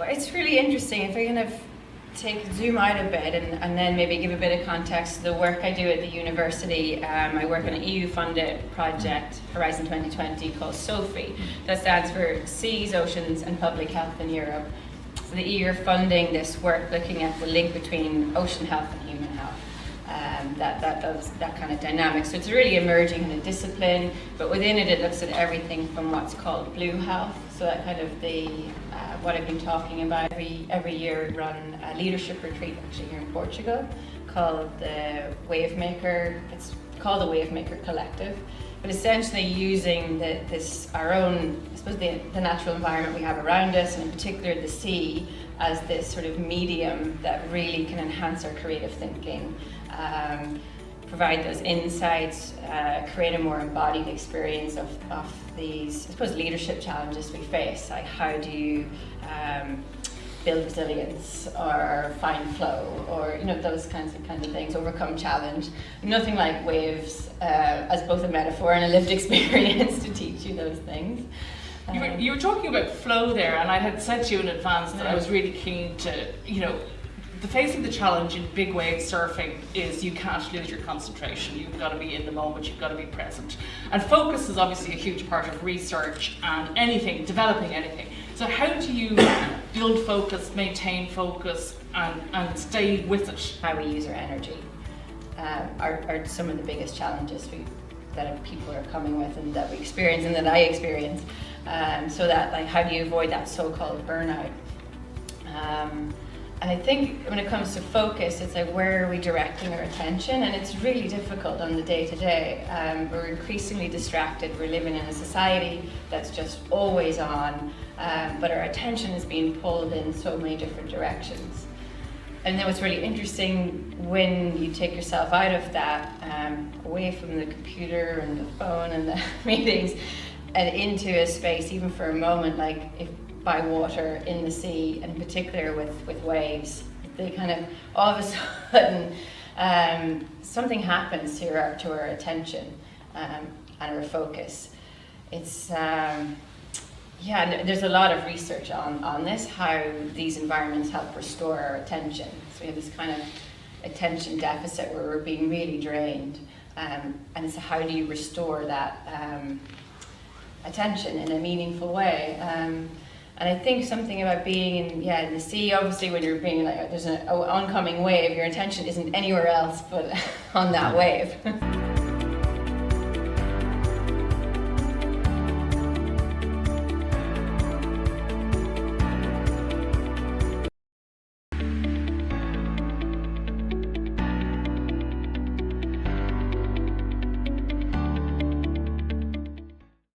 it's really interesting. If I kind of zoom out a bit and then maybe give a bit of context to the work I do at the university. I work on an EU-funded project, Horizon 2020, called SOPHI. That stands for Seas, Oceans and Public Health in Europe. So the EU are funding this work looking at the link between ocean health and human health. That kind of dynamic. So it's a really emerging kind of discipline, but within it, it looks at everything from what's called blue health. So that kind of what I've been talking about. Every year we run a leadership retreat actually here in Portugal called the Wavemaker. It's called the Wavemaker Collective, but essentially using our own, I suppose the natural environment we have around us, and in particular the sea, as this sort of medium that really can enhance our creative thinking, provide those insights, create a more embodied experience of these, I suppose, leadership challenges we face. Like, how do you build resilience or find flow, or those kinds of things, overcome challenge. Nothing like waves as both a metaphor and a lived experience to teach you those things. You were talking about flow there, and I had said to you in advance that I was really keen to, facing the challenge in big wave surfing is you can't lose your concentration. You've got to be in the moment, you've got to be present. And focus is obviously a huge part of research and developing anything. So how do you build focus, maintain focus, and stay with it? How we use our energy are some of the biggest challenges that people are coming with, and that we experience, and that I experience. So that, like, how do you avoid that so-called burnout? And I think when it comes to focus, it's like, where are we directing our attention? And it's really difficult on the day-to-day. We're increasingly distracted. We're living in a society that's just always on, but our attention is being pulled in so many different directions. And then what's really interesting, when you take yourself out of that, away from the computer and the phone and the meetings, and into a space, even for a moment, like by water, in the sea, and in particular with waves, they kind of, all of a sudden, something happens to our attention and our focus. It's, there's a lot of research on this, how these environments help restore our attention. So we have this kind of attention deficit where we're being really drained, and it's how do you restore that attention in a meaningful way. And I think something about being in the sea, obviously when you're being like, there's an oncoming wave, your attention isn't anywhere else but on that wave.